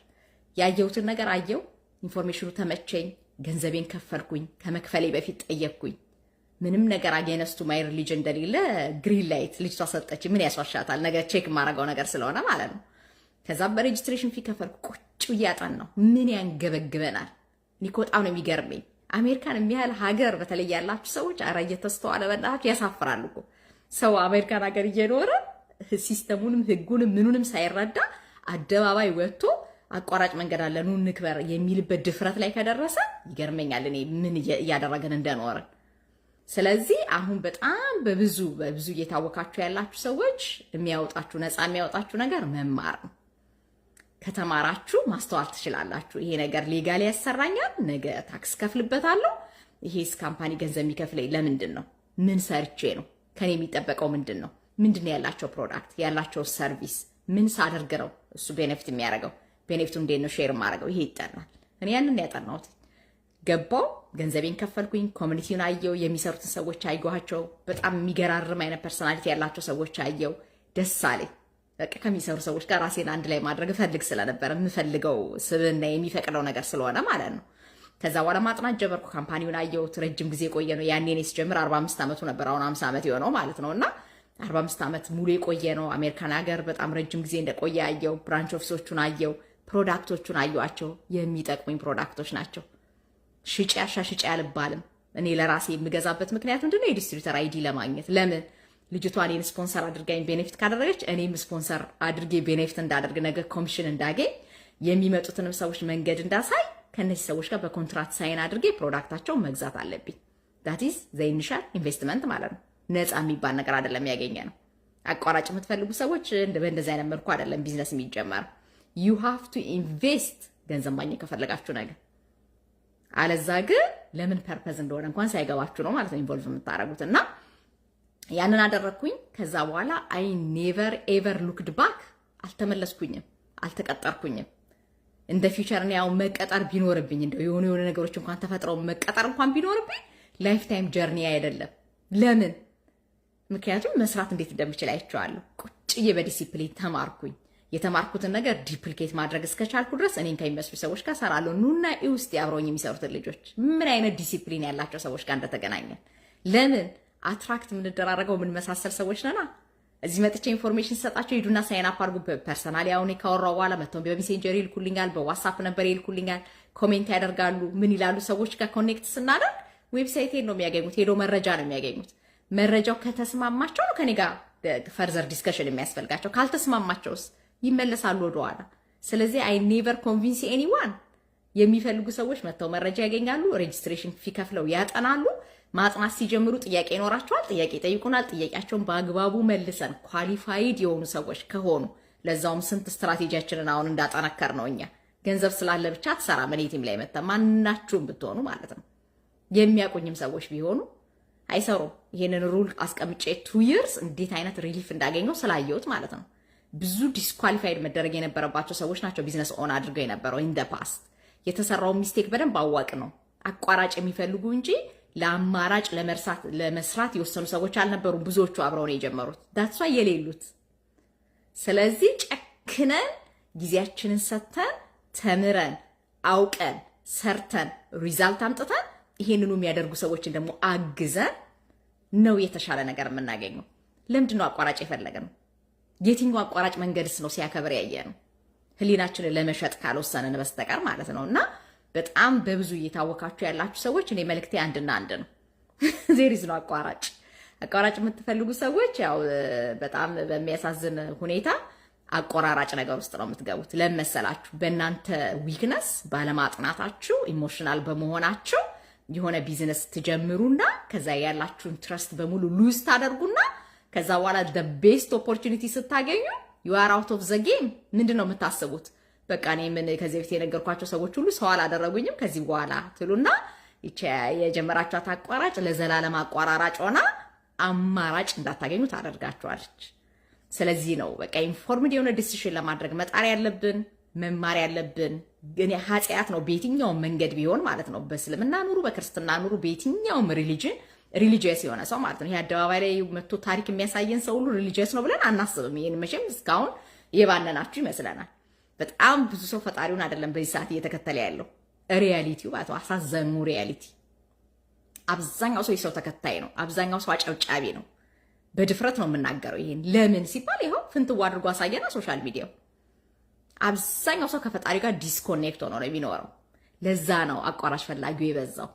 ያየሁትን ነገር አየው፣ ኢንፎርሜሽኑ ተመቸኝ፣ ገንዘቤን ከፈልኩኝ፣ ከመክፈሌ በፊት ጠየቅኩኝ። ምንም ነገር አጌነስቱ ማይ ሪሊጅን እንደሌለ ግሪን ላይት ልጅቷ ሰጠች። ምን ያስዋሻታል? ነገር ቼክ የማደርገው ነገር ስለሆነ ማለት ነው። ከዛ በሬጅስትሬሽን ፊ ከፈልኩ። ቁጭ እያጣን ነው። ምን ያንገበግበናል? እኔ በጣም ነው የሚገርመኝ። አሜሪካን የሚያህል ሀገር በተለይ ያላችሁ ሰዎች ኧረ እየተስተዋለ በእናታችሁ ያሳፍራሉ እኮ። ሰው አሜሪካን ሀገር እየኖረ ሲስተሙንም ህጉንም ምኑንም ሳይረዳ አደባባይ ወጥቶ አቋራጭ መንገድ አለ ኑ እንክበር የሚልበት ድፍረት ላይ ከደረሰ ይገርመኛል እኔ ምን እያደረገን እንደኖረ። ስለዚህ አሁን በጣም በብዙ እየታወቃችሁ ያላችሁ ሰዎች የሚያወጣችሁ ነፃ የሚያወጣችሁ ነገር መማር ነው። ከተማራችሁ ማስተዋል ትችላላችሁ። ይሄ ነገር ሌጋሊ ያሰራኛል፣ ነገ ታክስ ከፍልበታለሁ። ይሄስ ካምፓኒ ገንዘብ የሚከፍለኝ ለምንድን ነው? ምን ሰርቼ ነው? ከኔ የሚጠበቀው ምንድን ነው? ምንድን ያላቸው ፕሮዳክት ያላቸው ሰርቪስ ምን ሳደርግ ነው እሱ ቤኔፊት የሚያደርገው? ቤኔፊቱ እንዴት ነው ሼር የማደርገው? ይሄ ይጠናል። እኔ ያንን ያጠናሁት ገባው፣ ገንዘቤን ከፈልኩኝ፣ ኮሚኒቲውን አየው፣ የሚሰሩትን ሰዎች አየኋቸው። በጣም የሚገራርም አይነት ፐርሰናሊቲ ያላቸው ሰዎች አየው፣ ደስ አለኝ። በቃ ከሚሰሩ ሰዎች ጋር ራሴን አንድ ላይ ማድረግ እፈልግ ስለነበረ የምፈልገው ስብዕና የሚፈቅደው ነገር ስለሆነ ማለት ነው። ከዛ በኋላ ማጥናት ጀመርኩ። ካምፓኒውን አየሁት። ረጅም ጊዜ የቆየ ነው። ያኔ እኔ ስጀምር 45 ዓመቱ ነበር። አሁን 50 ዓመት የሆነው ማለት ነው። እና 45 ዓመት ሙሉ የቆየ ነው። አሜሪካን ሀገር በጣም ረጅም ጊዜ እንደቆየ አየው። ብራንች ኦፊሶቹን አየው። ፕሮዳክቶቹን አየዋቸው። የሚጠቅሙኝ ፕሮዳክቶች ናቸው። ሽጬ አሻሽጬ አልባልም። እኔ ለራሴ የምገዛበት ምክንያት ምንድነው? የዲስትሪቢዩተር አይዲ ለማግኘት። ለምን ልጅቷ እኔን ስፖንሰር አድርጋኝ ቤኔፊት ካደረገች እኔም ስፖንሰር አድርጌ ቤኔፊት እንዳደርግ ነገ ኮሚሽን እንዳገኝ የሚመጡትንም ሰዎች መንገድ እንዳሳይ ከነዚህ ሰዎች ጋር በኮንትራክት ሳይን አድርጌ ፕሮዳክታቸውን መግዛት አለብኝ። that is the initial investment ማለት ነው። ነፃ የሚባል ነገር አይደለም ያገኘ ነው። አቋራጭ የምትፈልጉ ሰዎች በእንደዚህ አይነት መልኩ አይደለም ቢዝነስ የሚጀመር። you have to invest ገንዘብ ማግኘት ከፈለጋችሁ ነገር። አለዛ ግን ለምን ፐርፐዝ እንደሆነ እንኳን ሳይገባችሁ ነው ማለት ነው ኢንቮልቭ የምታደርጉት። እና ያንን አደረኩኝ። ከዛ በኋላ አይ ኔቨር ኤቨር ሉክድ ባክ። አልተመለስኩኝም፣ አልተቀጠርኩኝም። እንደ ፊውቸር ነው ያው መቀጠር ቢኖርብኝ እንደው የሆነ ነገሮች እንኳን ተፈጥረው መቀጠር እንኳን ቢኖርብኝ ላይፍ ታይም ጀርኒ አይደለም። ለምን? ምክንያቱም መስራት እንዴት እንደምችል አይቼዋለሁ። ቁጭዬ በዲሲፕሊን ተማርኩኝ። የተማርኩትን ነገር ዲፕሊኬት ማድረግ እስከቻልኩ ድረስ እኔን ከሚመስሉ ሰዎች ጋር ሰራለሁ። ኑና ውስጥ አብረውኝ የሚሰሩትን ልጆች ምን አይነት ዲሲፕሊን ያላቸው ሰዎች ጋር እንደተገናኘን። ለምን አትራክት የምንደራረገው ምን መሳሰል ሰዎች ነና። እዚህ መጥቼ ኢንፎርሜሽን ሰጣቸው ሂዱና ሳይን አፕ አድርጉ። ፐርሰናሊ አሁን ካወራው በኋላ መጥተው በሜሴንጀር ይልኩልኛል፣ በዋትስአፕ ነበር ይልኩልኛል፣ ኮሜንት ያደርጋሉ። ምን ይላሉ? ሰዎች ጋር ኮኔክት ስናደርግ ዌብሳይቴን ነው የሚያገኙት፣ ሄዶ መረጃ ነው የሚያገኙት። መረጃው ከተስማማቸው ነው ከኔ ጋር ፈርዘር ዲስከሽን የሚያስፈልጋቸው። ካልተስማማቸውስ ይመለሳሉ ወደኋላ። ስለዚህ አይ ኔቨር ኮንቪንስ ኤኒዋን። የሚፈልጉ ሰዎች መጥተው መረጃ ያገኛሉ፣ ሬጅስትሬሽን ፊ ከፍለው ያጠናሉ። ማጥናት ሲጀምሩ ጥያቄ ይኖራቸዋል፣ ጥያቄ ይጠይቁናል። ጥያቄያቸውን በአግባቡ መልሰን ኳሊፋይድ የሆኑ ሰዎች ከሆኑ ለዛውም ስንት ስትራቴጂያችንን አሁን እንዳጠነከር ነው። እኛ ገንዘብ ስላለ ብቻ አትሰራ መኔቲም ላይ መጣ ማናችሁም ብትሆኑ ማለት ነው። የሚያቆኝም ሰዎች ቢሆኑ አይሰሩም። ይሄንን ሩል አስቀምጬ 2 years እንዴት አይነት ሪሊፍ እንዳገኘው ስላየሁት ማለት ነው። ብዙ ዲስኳሊፋይድ መደረግ የነበረባቸው ሰዎች ናቸው ቢዝነስ ኦን አድርገው የነበረው ኢን ዘ ፓስት። የተሰራው ሚስቴክ በደንብ አዋቅ ነው። አቋራጭ የሚፈልጉ እንጂ ለአማራጭ ለመስራት የወሰኑ ሰዎች አልነበሩም። ብዙዎቹ አብረው ነው የጀመሩት ዳትሷ የሌሉት። ስለዚህ ጨክነን ጊዜያችንን ሰጥተን ተምረን አውቀን ሰርተን ሪዛልት አምጥተን ይሄንኑ የሚያደርጉ ሰዎችን ደግሞ አግዘን ነው የተሻለ ነገር የምናገኘው። ለምንድን ነው አቋራጭ የፈለገነው? የትኛው አቋራጭ መንገድስ ነው ሲያከብር ያየነው? ህሊናችንን ለመሸጥ ካልወሰንን በስተቀር ማለት ነው። እና በጣም በብዙ እየታወካችሁ ያላችሁ ሰዎች እኔ መልክቴ አንድና አንድ ነው። ዜሪዝ ነው አቋራጭ የምትፈልጉ ሰዎች ያው በጣም በሚያሳዝን ሁኔታ አቆራራጭ ነገር ውስጥ ነው የምትገቡት። ለመሰላችሁ በእናንተ ዊክነስ ባለማጥናታችሁ ኢሞሽናል በመሆናችሁ የሆነ ቢዝነስ ትጀምሩና ከዛ ያላችሁን ትረስት በሙሉ ሉዝ ታደርጉና ከዛ በኋላ the best opportunity ስታገኙ you are out of the game። ምንድነው የምታስቡት? በቃ እኔ ምን ከዚህ በፊት የነገርኳቸው ሰዎች ሁሉ ሰው አላደረጉኝም ከዚህ በኋላ ትሉና ይቻ የጀመራችኋት አቋራጭ ለዘላለም አቋራራጭ ሆና አማራጭ እንዳታገኙ ታደርጋችኋለች። ስለዚህ ነው በቃ ኢንፎርምድ የሆነ ዲሲሽን ለማድረግ መጣር ያለብን መማር ያለብን። ግን ኃጢአት ነው በየትኛውም መንገድ ቢሆን ማለት ነው። በእስልምና ኑሩ፣ በክርስትና ኑሩ፣ በየትኛውም ሪሊጂየስ የሆነ ሰው ማለት ነው። ይሄ አደባባይ ላይ መጥቶ ታሪክ የሚያሳየን ሰው ሁሉ ሪሊጂየስ ነው ብለን አናስብም። ይሄን መቼም እስካሁን የባነናችሁ ይመስለናል። በጣም ብዙ ሰው ፈጣሪውን አይደለም በዚህ ሰዓት እየተከተለ ያለው ሪያሊቲው ባቶ አሳዘኑ ሪያሊቲ። አብዛኛው ሰው የሰው ተከታይ ነው። አብዛኛው ሰው አጨብጫቢ ነው። በድፍረት ነው የምናገረው። ይሄን ለምን ሲባል ይኸው ፍንትው አድርጎ አሳየና ሶሻል ሚዲያው። አብዛኛው ሰው ከፈጣሪ ጋር ዲስኮኔክት ሆኖ ነው የሚኖረው። ለዛ ነው አቋራጭ ፈላጊው የበዛው።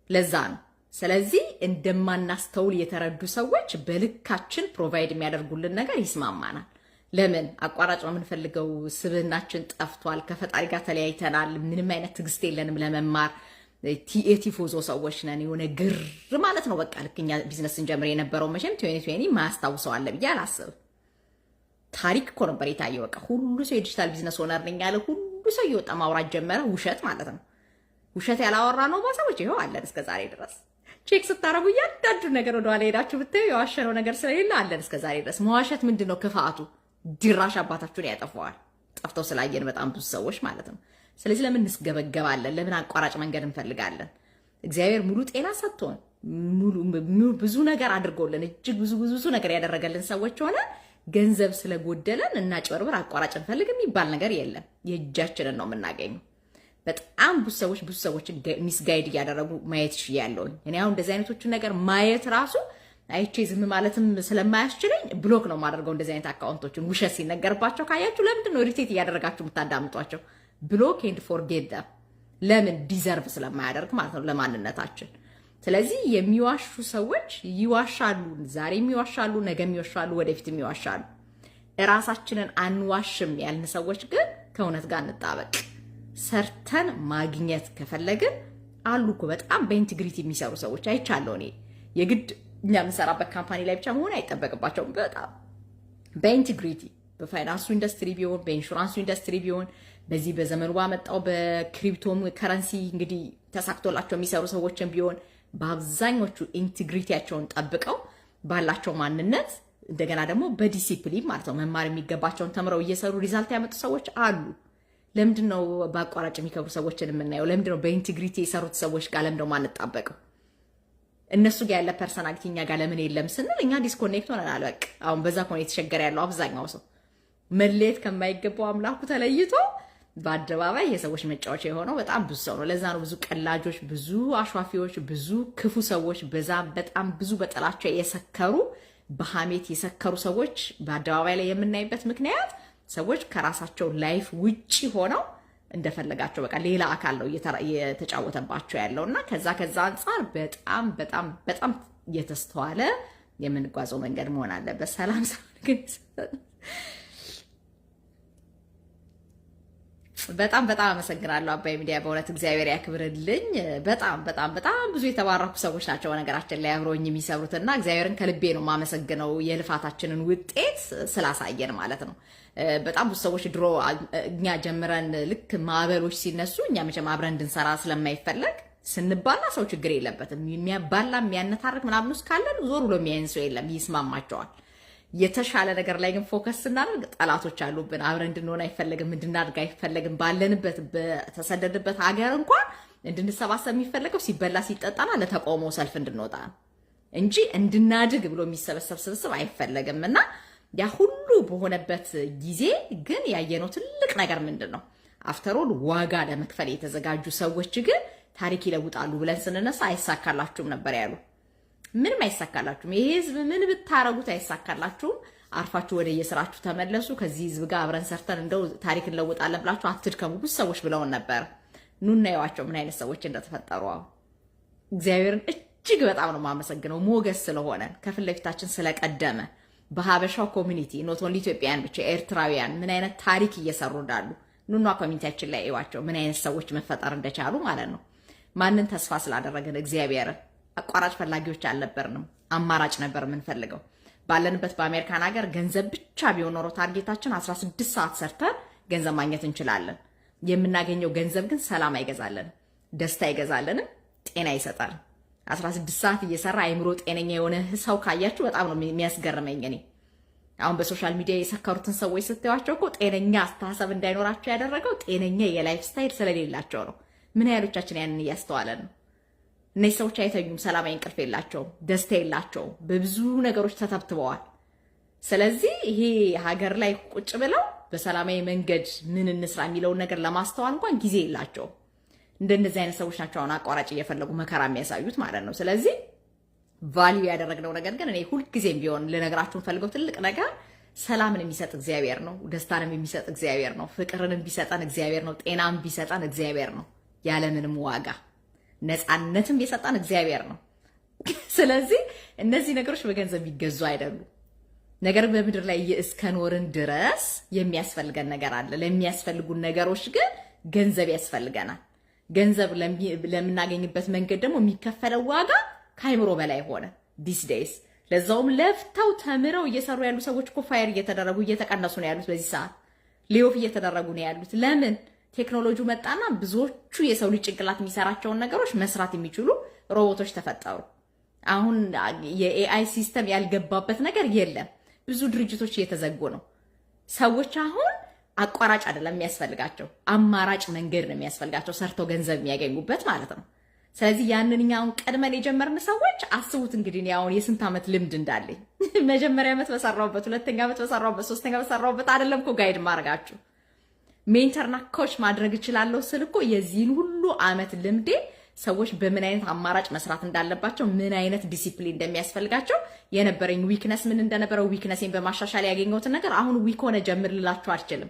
ለዛ ነው። ስለዚህ እንደማናስተውል የተረዱ ሰዎች በልካችን ፕሮቫይድ የሚያደርጉልን ነገር ይስማማናል። ለምን አቋራጭ ነው የምንፈልገው? ስብናችን ጠፍቷል። ከፈጣሪ ጋር ተለያይተናል። ምንም አይነት ትዕግስት የለንም ለመማር። የቲፎዞ ሰዎች ነን። የሆነ ግር ማለት ነው በቃ ልክኛ ቢዝነስ ስንጀምር የነበረው መቼም 2020 ማያስታውሰው አለ ብዬ አላስብም። ታሪክ እኮ ነበር የታየው። በቃ ሁሉ ሰው የዲጂታል ቢዝነስ ኦነር ነኝ ያለ ሁሉ ሰው እየወጣ ማውራት ጀመረ። ውሸት ማለት ነው። ውሸት ያላወራ ነው ባሰቦች ይኸው አለን እስከ ዛሬ ድረስ። ቼክ ስታረጉ እያንዳንዱ ነገር ወደኋላ ሄዳችሁ ብታዩ የዋሸነው ነገር ስለሌለ አለን እስከ ዛሬ ድረስ። መዋሸት ምንድን ነው ክፋቱ? ድራሽ አባታችሁን ያጠፋዋል። ጠፍተው ስላየን በጣም ብዙ ሰዎች ማለት ነው። ስለዚህ ለምን እንስገበገባለን? ለምን አቋራጭ መንገድ እንፈልጋለን? እግዚአብሔር ሙሉ ጤና ሰጥቶን ብዙ ነገር አድርጎልን እጅግ ብዙ ነገር ያደረገልን ሰዎች ሆነ ገንዘብ ስለጎደለን እና ጭበርብር አቋራጭ እንፈልግ የሚባል ነገር የለም። የእጃችንን ነው የምናገኘው። በጣም ብዙ ሰዎች ሚስጋይድ እያደረጉ ማየት ይችላል። እኔ አሁን እንደዚህ አይነቶቹን ነገር ማየት ራሱ አይቼ ዝም ማለትም ስለማያስችለኝ ብሎክ ነው የማደርገው። እንደዚህ አይነት አካውንቶችን ውሸት ሲነገርባቸው ካያችሁ ለምንድን ነው ሪቴት እያደረጋችሁ የምታዳምጧቸው? ብሎክ ኤንድ ፎርጌት ዳም። ለምን ዲዘርቭ ስለማያደርግ ማለት ነው ለማንነታችን። ስለዚህ የሚዋሹ ሰዎች ይዋሻሉ። ዛሬም ይዋሻሉ፣ ነገም ይዋሻሉ፣ ወደፊትም ይዋሻሉ። እራሳችንን አንዋሽም ያልን ሰዎች ግን ከእውነት ጋር እንጣበቅ። ሰርተን ማግኘት ከፈለግን አሉ እኮ በጣም በኢንቴግሪቲ የሚሰሩ ሰዎች አይቻለሁ። እኔ የግድ እኛ የምንሰራበት ካምፓኒ ላይ ብቻ መሆን አይጠበቅባቸውም። በጣም በኢንቴግሪቲ በፋይናንሱ ኢንዱስትሪ ቢሆን፣ በኢንሹራንሱ ኢንዱስትሪ ቢሆን፣ በዚህ በዘመኑ ባመጣው በክሪፕቶም ከረንሲ እንግዲህ ተሳክቶላቸው የሚሰሩ ሰዎችን ቢሆን በአብዛኞቹ ኢንቴግሪቲያቸውን ጠብቀው ባላቸው ማንነት እንደገና ደግሞ በዲሲፕሊን ማለት ነው መማር የሚገባቸውን ተምረው እየሰሩ ሪዛልት ያመጡ ሰዎች አሉ። ለምንድን ነው በአቋራጭ የሚከብሩ ሰዎችን የምናየው? ለምንድን ነው በኢንቴግሪቲ የሰሩት ሰዎች ጋር ለምንድን ነው ማንጣበቀው? እነሱ ጋር ያለ ፐርሰናሊቲ እኛ ጋር ለምን የለም ስንል እኛ ዲስኮኔክት ሆነናል። በቃ አሁን በዛ ከሆነ የተቸገረ ያለው አብዛኛው ሰው መለየት ከማይገባው አምላኩ ተለይቶ በአደባባይ የሰዎች መጫወቻ የሆነው በጣም ብዙ ሰው ነው። ለዛ ነው ብዙ ቀላጆች፣ ብዙ አሿፊዎች፣ ብዙ ክፉ ሰዎች፣ በጣም ብዙ በጥላቸው የሰከሩ በሐሜት የሰከሩ ሰዎች በአደባባይ ላይ የምናይበት ምክንያት ሰዎች ከራሳቸው ላይፍ ውጪ ሆነው እንደፈለጋቸው በቃ ሌላ አካል ነው እየተጫወተባቸው ያለው እና ከዛ አንጻር በጣም በጣም በጣም የተስተዋለ የምንጓዘው መንገድ መሆን አለበት። ሰላም ግን በጣም በጣም አመሰግናለሁ አባይ ሚዲያ፣ በእውነት እግዚአብሔር ያክብርልኝ። በጣም በጣም በጣም ብዙ የተባረኩ ሰዎች ናቸው ነገራችን ላይ አብረውኝ የሚሰሩትና እግዚአብሔርን ከልቤ ነው የማመሰግነው የልፋታችንን ውጤት ስላሳየን ማለት ነው። በጣም ብዙ ሰዎች ድሮ እኛ ጀምረን ልክ ማዕበሎች ሲነሱ እኛ መቼም አብረን እንድንሰራ ስለማይፈለግ ስንባላ ሰው ችግር የለበትም የሚያባላ የሚያነታርክ ምናምን ውስጥ ካለን ዞር ብሎ የሚያይን ሰው የለም፣ ይስማማቸዋል። የተሻለ ነገር ላይ ግን ፎከስ ስናደርግ ጠላቶች አሉብን። አብረን እንድንሆን አይፈለግም፣ እንድናድግ አይፈለግም። ባለንበት በተሰደድበት ሀገር እንኳን እንድንሰባሰብ የሚፈለገው ሲበላ ሲጠጣና ለተቃውሞ ሰልፍ እንድንወጣ እንጂ እንድናድግ ብሎ የሚሰበሰብ ስብስብ አይፈለግም። እና ያ ሁሉ በሆነበት ጊዜ ግን ያየነው ትልቅ ነገር ምንድን ነው? አፍተሮል ዋጋ ለመክፈል የተዘጋጁ ሰዎች ግን ታሪክ ይለውጣሉ ብለን ስንነሳ አይሳካላችሁም ነበር ያሉ። ምንም አይሳካላችሁም። ይሄ ህዝብ ምን ብታረጉት አይሳካላችሁም። አርፋችሁ ወደ የስራችሁ ተመለሱ። ከዚህ ህዝብ ጋር አብረን ሰርተን እንደው ታሪክ እንለውጣለን ብላችሁ አትድከሙ። ብዙ ሰዎች ብለውን ነበር። ኑ እናየዋቸው ምን አይነት ሰዎች እንደተፈጠሩ። እግዚአብሔርን እጅግ በጣም ነው የማመሰግነው ሞገስ ስለሆነ ከፊት ለፊታችን ስለቀደመ በሀበሻው ኮሚኒቲ ኖት ኦንሊ ኢትዮጵያውያን ብቻ ኤርትራውያን ምን አይነት ታሪክ እየሰሩ እንዳሉ ኑኗ ኮሚኒቲያችን ላይ እዩዋቸው። ምን አይነት ሰዎች መፈጠር እንደቻሉ ማለት ነው። ማንን ተስፋ ስላደረግን እግዚአብሔርን አቋራጭ ፈላጊዎች አልነበርንም። አማራጭ ነበር የምንፈልገው። ባለንበት በአሜሪካን ሀገር ገንዘብ ብቻ ቢሆን ኖሮ ታርጌታችን 16 ሰዓት ሰርተን ገንዘብ ማግኘት እንችላለን። የምናገኘው ገንዘብ ግን ሰላም አይገዛልንም፣ ደስታ አይገዛልንም፣ ጤና አይሰጠንም። 16 ሰዓት እየሰራ አይምሮ ጤነኛ የሆነ ሰው ካያችሁ በጣም ነው የሚያስገርመኝ። እኔ አሁን በሶሻል ሚዲያ የሰከሩትን ሰዎች ስትዋቸው እኮ ጤነኛ አስተሳሰብ እንዳይኖራቸው ያደረገው ጤነኛ የላይፍ ስታይል ስለሌላቸው ነው። ምን ያህሎቻችን ያንን እያስተዋለን ነው? እነዚህ ሰዎች አይተኙም፣ ሰላማዊ እንቅልፍ የላቸውም፣ ደስታ የላቸውም፣ በብዙ ነገሮች ተተብትበዋል። ስለዚህ ይሄ ሀገር ላይ ቁጭ ብለው በሰላማዊ መንገድ ምን እንስራ የሚለውን ነገር ለማስተዋል እንኳን ጊዜ የላቸውም። እንደነዚህ አይነት ሰዎች ናቸው አሁን አቋራጭ እየፈለጉ መከራ የሚያሳዩት ማለት ነው። ስለዚህ ቫልዩ ያደረግነው ነገር ግን እኔ ሁልጊዜም ቢሆን ልነግራችሁን ፈልገው ትልቅ ነገር ሰላምን የሚሰጥ እግዚአብሔር ነው። ደስታንም የሚሰጥ እግዚአብሔር ነው። ፍቅርንም ቢሰጠን እግዚአብሔር ነው። ጤናም ቢሰጠን እግዚአብሔር ነው ያለምንም ዋጋ። ነፃነትም የሰጠን እግዚአብሔር ነው። ስለዚህ እነዚህ ነገሮች በገንዘብ የሚገዙ አይደሉም። ነገር በምድር ላይ እስከኖርን ድረስ የሚያስፈልገን ነገር አለ። ለሚያስፈልጉን ነገሮች ግን ገንዘብ ያስፈልገናል። ገንዘብ ለምናገኝበት መንገድ ደግሞ የሚከፈለው ዋጋ ከአይምሮ በላይ ሆነ ዲስ ዴይስ። ለዛውም ለፍተው ተምረው እየሰሩ ያሉ ሰዎች እኮ ፋየር እየተደረጉ እየተቀነሱ ነው ያሉት። በዚህ ሰዓት ሌኦፍ እየተደረጉ ነው ያሉት። ለምን? ቴክኖሎጂው መጣና ብዙዎቹ የሰው ልጅ ጭንቅላት የሚሰራቸውን ነገሮች መስራት የሚችሉ ሮቦቶች ተፈጠሩ። አሁን የኤአይ ሲስተም ያልገባበት ነገር የለም። ብዙ ድርጅቶች እየተዘጉ ነው። ሰዎች አሁን አቋራጭ አይደለም የሚያስፈልጋቸው፣ አማራጭ መንገድ ነው የሚያስፈልጋቸው፣ ሰርተው ገንዘብ የሚያገኙበት ማለት ነው። ስለዚህ ያንን እኛ አሁን ቀድመን የጀመርን ሰዎች አስቡት እንግዲህ እኔ አሁን የስንት ዓመት ልምድ እንዳለኝ መጀመሪያ ዓመት በሰራሁበት፣ ሁለተኛ ዓመት በሰራሁበት፣ ሶስተኛ በሰራሁበት አይደለም እኮ ጋይድ ማድረጋችሁ ሜንተርና ኮች ማድረግ እችላለሁ ስል እኮ የዚህን ሁሉ ዓመት ልምዴ ሰዎች በምን አይነት አማራጭ መስራት እንዳለባቸው፣ ምን አይነት ዲሲፕሊን እንደሚያስፈልጋቸው፣ የነበረኝ ዊክነስ ምን እንደነበረው ዊክነሴን በማሻሻል ያገኘሁትን ነገር አሁን ዊክ ሆነ ጀምር ልላችሁ አልችልም።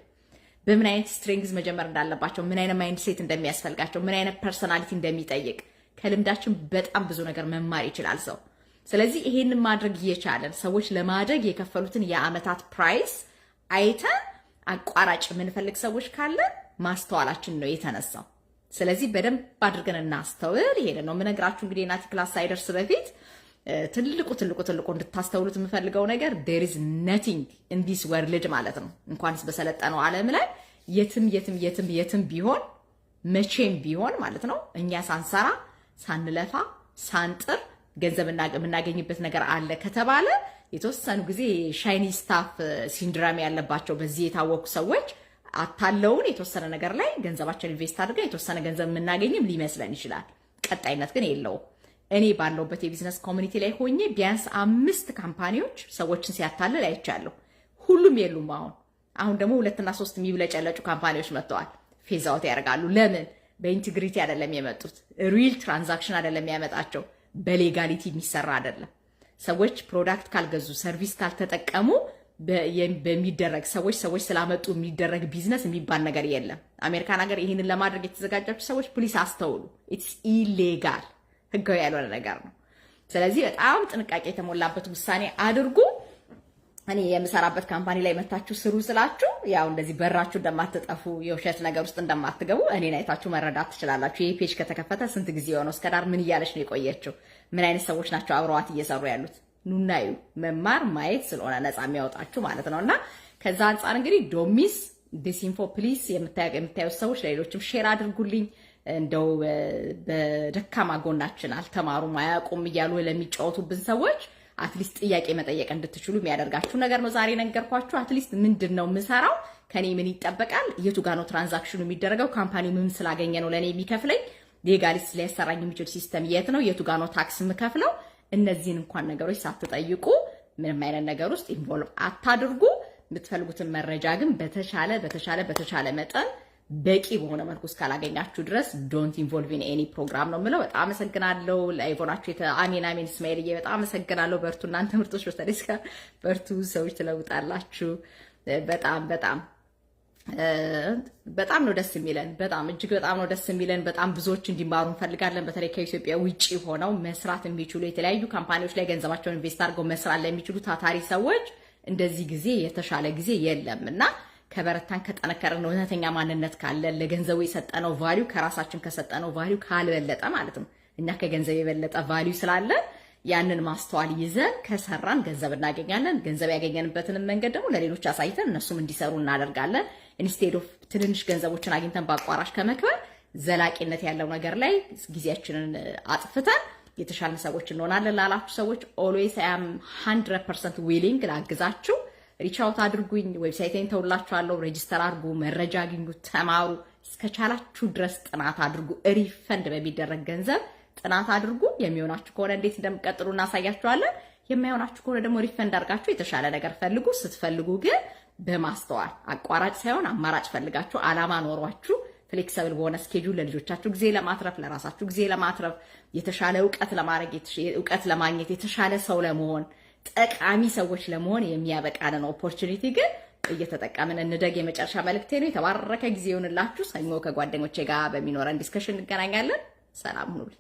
በምን አይነት ስትሬንግዝ መጀመር እንዳለባቸው፣ ምን አይነት ማይንድ ሴት እንደሚያስፈልጋቸው፣ ምን አይነት ፐርሰናሊቲ እንደሚጠይቅ ከልምዳችን በጣም ብዙ ነገር መማር ይችላል ሰው። ስለዚህ ይሄንን ማድረግ እየቻለን ሰዎች ለማደግ የከፈሉትን የዓመታት ፕራይስ አይተን አቋራጭ የምንፈልግ ሰዎች ካለ ማስተዋላችን ነው የተነሳው። ስለዚህ በደንብ አድርገን እናስተውል። ይሄ ነው የምነግራችሁ። እንግዲህ ናቲ ክላስ ሳይደርስ በፊት ትልቁ እንድታስተውሉት የምፈልገው ነገር there is nothing in this world ማለት ነው። እንኳንስ በሰለጠነው ዓለም ላይ የትም ቢሆን መቼም ቢሆን ማለት ነው እኛ ሳንሰራ ሳንለፋ ሳንጥር ገንዘብ የምናገኝበት ነገር አለ ከተባለ የተወሰኑ ጊዜ ሻይኒ ስታፍ ሲንድሮም ያለባቸው በዚህ የታወቁ ሰዎች አታለውን የተወሰነ ነገር ላይ ገንዘባችን ኢንቨስት አድርገን የተወሰነ ገንዘብ የምናገኝም ሊመስለን ይችላል። ቀጣይነት ግን የለውም። እኔ ባለውበት የቢዝነስ ኮሚኒቲ ላይ ሆኜ ቢያንስ 5 ካምፓኒዎች ሰዎችን ሲያታልል አይቻለሁ። ሁሉም የሉም። አሁን ደግሞ 2 እና 3 የሚብለጨለጩ ካምፓኒዎች መጥተዋል። ፌዝ አውት ያደርጋሉ። ለምን? በኢንቴግሪቲ አይደለም የመጡት። ሪል ትራንዛክሽን አይደለም ያመጣቸው። በሌጋሊቲ የሚሰራ አይደለም። ሰዎች ፕሮዳክት ካልገዙ ሰርቪስ ካልተጠቀሙ በሚደረግ ሰዎች ስላመጡ የሚደረግ ቢዝነስ የሚባል ነገር የለም። አሜሪካን ሀገር ይህንን ለማድረግ የተዘጋጃችሁ ሰዎች ፕሊስ አስተውሉ። ኢትስ ኢሌጋል፣ ህጋዊ ያልሆነ ነገር ነው። ስለዚህ በጣም ጥንቃቄ የተሞላበት ውሳኔ አድርጉ። እኔ የምሰራበት ካምፓኒ ላይ መታችሁ ስሩ ስላችሁ ያው እንደዚህ በራችሁ እንደማትጠፉ የውሸት ነገር ውስጥ እንደማትገቡ እኔን አይታችሁ መረዳት ትችላላችሁ። ይሄ ፔጅ ከተከፈተ ስንት ጊዜ ሆነው እስከዳር ምን እያለች ነው የቆየችው? ምን አይነት ሰዎች ናቸው አብረዋት እየሰሩ ያሉት? ኑናዩ መማር ማየት ስለሆነ ነፃ የሚያወጣችሁ ማለት ነውና ከዛ አንፃር እንግዲህ ዶሚስ ዲስኢንፎ ፕሊስ የምታዩት ሰዎች ለሌሎችም ሼር አድርጉልኝ። እንደው በደካማ ጎናችን አልተማሩም አያውቁም እያሉ ለሚጫወቱብን ሰዎች አትሊስት ጥያቄ መጠየቅ እንድትችሉ የሚያደርጋችሁ ነገር ነው ዛሬ ነገርኳችሁ። አትሊስት ምንድነው የምሰራው? ከኔ ምን ይጠበቃል? የቱ ጋር ነው ትራንዛክሽኑ የሚደረገው? ካምፓኒው ምን ስላገኘ ነው ለኔ የሚከፍለኝ? ሌጋሊስ ሊያሰራኝ የሚችል ሲስተም የት ነው? የቱ ጋር ነው ታክስ የምከፍለው? እነዚህን እንኳን ነገሮች ሳትጠይቁ ምንም አይነት ነገር ውስጥ ኢንቮልቭ አታድርጉ። የምትፈልጉትን መረጃ ግን በተሻለ መጠን በቂ በሆነ መልኩ እስካላገኛችሁ ድረስ ዶንት ኢንቮልቭ ኢን ኤኒ ፕሮግራም ነው የምለው። በጣም አመሰግናለሁ። ላይቮናችሁ አሜን እስማኤልዬ በጣም አመሰግናለሁ። በርቱ እናንተ ምርጦች፣ በተለይ በርቱ ሰዎች ትለውጣላችሁ። በጣም ነው ደስ የሚለን። እጅግ በጣም ነው ደስ የሚለን። በጣም ብዙዎች እንዲማሩ እንፈልጋለን። በተለይ ከኢትዮጵያ ውጪ ሆነው መስራት የሚችሉ የተለያዩ ካምፓኒዎች ላይ ገንዘባቸውን ኢንቨስት አድርገው መስራት ላይ የሚችሉ ታታሪ ሰዎች እንደዚህ ጊዜ የተሻለ ጊዜ የለም እና ከበረታን ከጠነከርን እውነተኛ ማንነት ካለን ለገንዘቡ የሰጠነው ቫልዩ ከራሳችን ከሰጠነው ቫልዩ ካልበለጠ ማለት ነው። እኛ ከገንዘብ የበለጠ ቫልዩ ስላለ ያንን ማስተዋል ይዘን ከሰራን ገንዘብ እናገኛለን። ገንዘብ ያገኘንበትን መንገድ ደግሞ ለሌሎች አሳይተን እነሱም እንዲሰሩ እናደርጋለን። ኢንስቴድ ኦፍ ትንንሽ ገንዘቦችን አግኝተን በአቋራጭ ከመክበር ዘላቂነት ያለው ነገር ላይ ጊዜያችንን አጥፍተን የተሻለ ሰዎች እንሆናለን ላላችሁ ሰዎች ኦልዌይስ አይ አም 100% ዊሊንግ ላግዛችሁ። ሪች አውት አድርጉኝ። ዌብሳይቴን ተውላችኋለሁ። ሬጂስተር አድርጉ፣ መረጃ አግኙ፣ ተማሩ። እስከቻላችሁ ድረስ ጥናት አድርጉ። ሪፈንድ በሚደረግ ገንዘብ ጥናት አድርጉ። የሚሆናችሁ ከሆነ እንዴት እንደምትቀጥሉ እናሳያችኋለን። የማይሆናችሁ ከሆነ ደግሞ ሪፈንድ አድርጋችሁ የተሻለ ነገር ፈልጉ። ስትፈልጉ ግን በማስተዋል አቋራጭ ሳይሆን አማራጭ ፈልጋችሁ አላማ ኖሯችሁ ፍሌክሲብል በሆነ ስኬጁል ለልጆቻችሁ ጊዜ ለማትረፍ ለራሳችሁ ጊዜ ለማትረፍ የተሻለ እውቀት ለማግኘት የተሻለ ሰው ለመሆን ጠቃሚ ሰዎች ለመሆን የሚያበቃንን ኦፖርቹኒቲ ግን እየተጠቀምን እንደግ። የመጨረሻ መልእክቴ ነው። የተባረከ ጊዜ ይሁንላችሁ። ሰኞ ከጓደኞቼ ጋር በሚኖረን ዲስከሽን እንገናኛለን። ሰላም ሁኑልኝ።